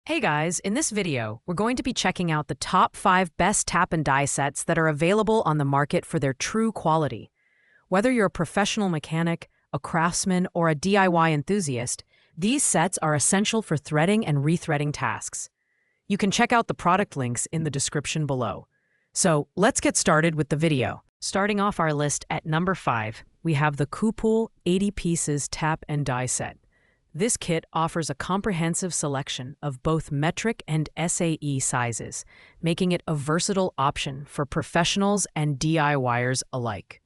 Hey guys, in this video, we're going to be checking out the top 5 best tap and die sets that are available on the market for their true quality. Whether you're a professional mechanic, a craftsman, or a DIY enthusiast, these sets are essential for threading and rethreading tasks. You can check out the product links in the description below. So let's get started with the video. Starting off our list at number 5, we have the Koopool 80 Pieces Tap and Die Set. This kit offers a comprehensive selection of both metric and SAE sizes, making it a versatile option for professionals and DIYers alike.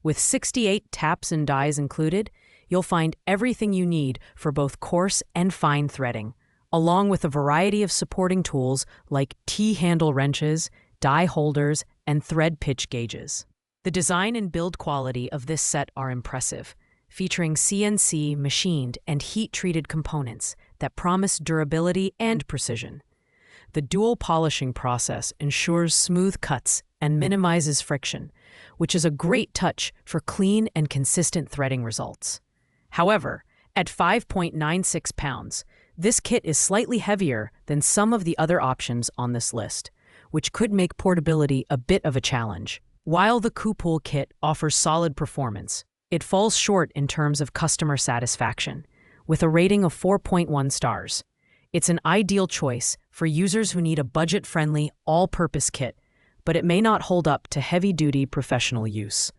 With 68 taps and dies included, you'll find everything you need for both coarse and fine threading, along with a variety of supporting tools like T-handle wrenches, die holders, and thread pitch gauges. The design and build quality of this set are impressive, featuring CNC machined and heat-treated components that promise durability and precision. The dual polishing process ensures smooth cuts and minimizes friction, which is a great touch for clean and consistent threading results. However, at 5.96 pounds, this kit is slightly heavier than some of the other options on this list, which could make portability a bit of a challenge. While the Koopool kit offers solid performance, it falls short in terms of customer satisfaction, with a rating of 4.1 stars. It's an ideal choice for users who need a budget-friendly, all-purpose kit, but it may not hold up to heavy-duty professional use.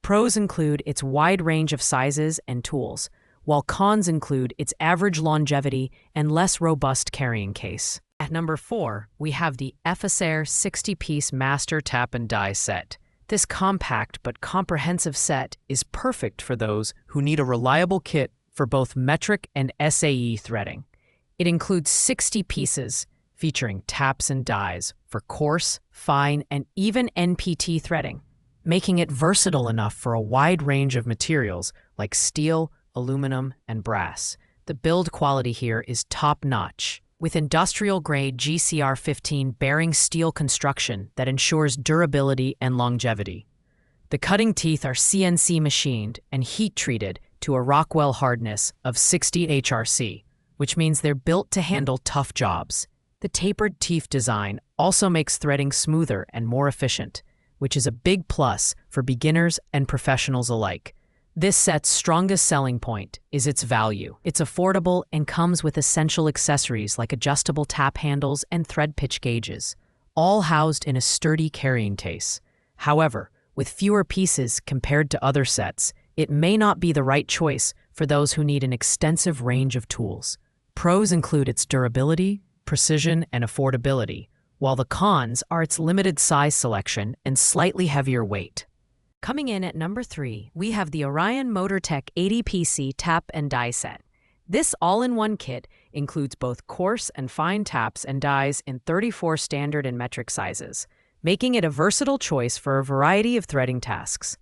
Pros include its wide range of sizes and tools, while cons include its average longevity and less robust carrying case. At number 4, we have the Effisair 60-piece Master Tap and Die Set. This compact but comprehensive set is perfect for those who need a reliable kit for both metric and SAE threading. It includes 60 pieces, featuring taps and dies for coarse, fine, and even NPT threading, making it versatile enough for a wide range of materials like steel, aluminum, and brass. The build quality here is top-notch, with industrial-grade GCR15 bearing steel construction that ensures durability and longevity. The cutting teeth are CNC machined and heat-treated to a Rockwell hardness of 60 HRC, which means they're built to handle tough jobs. The tapered teeth design also makes threading smoother and more efficient, which is a big plus for beginners and professionals alike. This set's strongest selling point is its value. It's affordable and comes with essential accessories like adjustable tap handles and thread pitch gauges, all housed in a sturdy carrying case. However, with fewer pieces compared to other sets, it may not be the right choice for those who need an extensive range of tools. Pros include its durability, precision, and affordability, while the cons are its limited size selection and slightly heavier weight. Coming in at number 3, we have the Orion Motortech 80PC Tap and Die Set. This all-in-one kit includes both coarse and fine taps and dies in 34 standard and metric sizes, making it a versatile choice for a variety of threading tasks.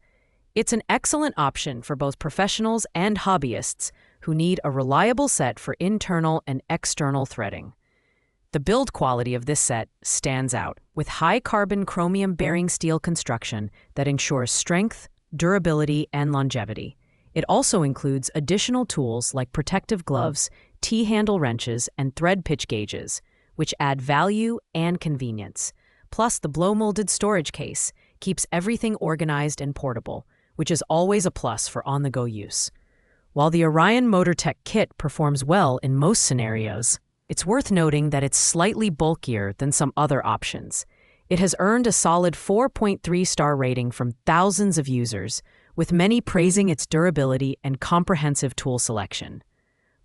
It's an excellent option for both professionals and hobbyists who need a reliable set for internal and external threading. The build quality of this set stands out, with high-carbon chromium-bearing steel construction that ensures strength, durability, and longevity. It also includes additional tools like protective gloves, T-handle wrenches, and thread pitch gauges, which add value and convenience. Plus, the blow-molded storage case keeps everything organized and portable, which is always a plus for on-the-go use. While the Orion Motortech kit performs well in most scenarios, it's worth noting that it's slightly bulkier than some other options. It has earned a solid 4.3-star rating from thousands of users, with many praising its durability and comprehensive tool selection.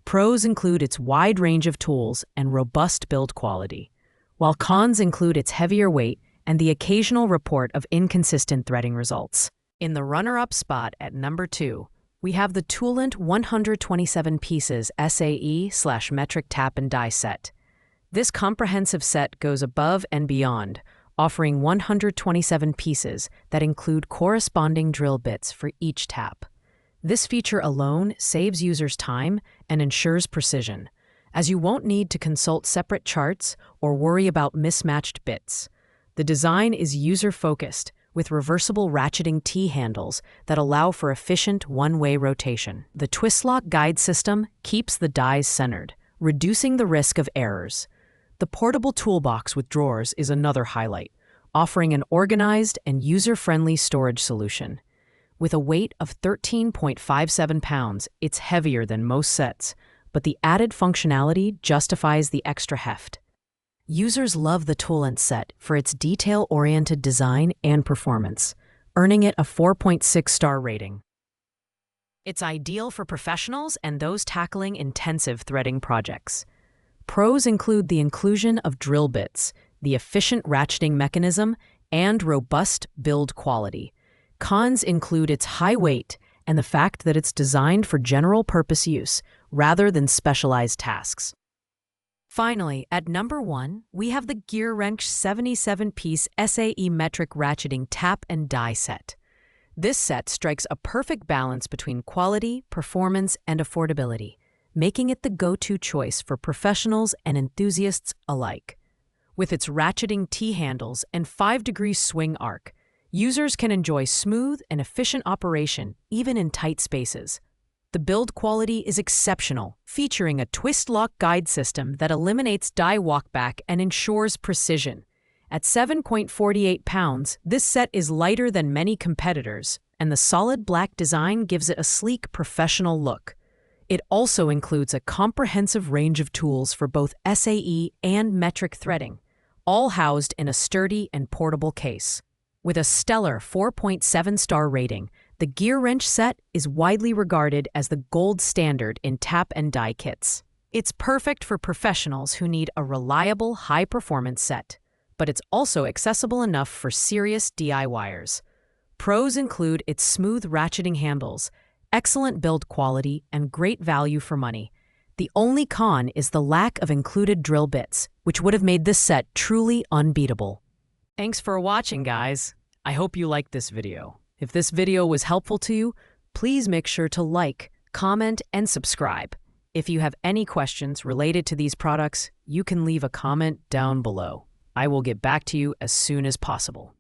Pros include its wide range of tools and robust build quality, while cons include its heavier weight and the occasional report of inconsistent threading results. In the runner-up spot at number 2, we have the Toolent 127 pieces SAE/metric tap and die set. This comprehensive set goes above and beyond, offering 127 pieces that include corresponding drill bits for each tap. This feature alone saves users time and ensures precision, as you won't need to consult separate charts or worry about mismatched bits. The design is user-focused, with reversible ratcheting T-handles that allow for efficient one-way rotation. The twist lock guide system keeps the dies centered, reducing the risk of errors. The portable toolbox with drawers is another highlight, offering an organized and user-friendly storage solution. With a weight of 13.57 pounds, it's heavier than most sets, but the added functionality justifies the extra heft. Users love the Toolent set for its detail-oriented design and performance, earning it a 4.6-star rating. It's ideal for professionals and those tackling intensive threading projects. Pros include the inclusion of drill bits, the efficient ratcheting mechanism, and robust build quality. Cons include its high weight and the fact that it's designed for general-purpose use rather than specialized tasks. Finally, at number 1, we have the GearWrench 77-piece SAE metric ratcheting tap and die set. This set strikes a perfect balance between quality, performance, and affordability, making it the go-to choice for professionals and enthusiasts alike. With its ratcheting T-handles and 5-degree swing arc, users can enjoy smooth and efficient operation even in tight spaces. The build quality is exceptional, featuring a twist-lock guide system that eliminates die walkback and ensures precision. At 7.48 pounds, this set is lighter than many competitors, and the solid black design gives it a sleek, professional look. It also includes a comprehensive range of tools for both SAE and metric threading, all housed in a sturdy and portable case. With a stellar 4.7-star rating, the GearWrench set is widely regarded as the gold standard in tap and die kits. It's perfect for professionals who need a reliable, high-performance set, but it's also accessible enough for serious DIYers. Pros include its smooth ratcheting handles, excellent build quality, and great value for money. The only con is the lack of included drill bits, which would have made this set truly unbeatable. Thanks for watching, guys. I hope you liked this video. If this video was helpful to you, please make sure to like, comment, and subscribe. If you have any questions related to these products, you can leave a comment down below. I will get back to you as soon as possible.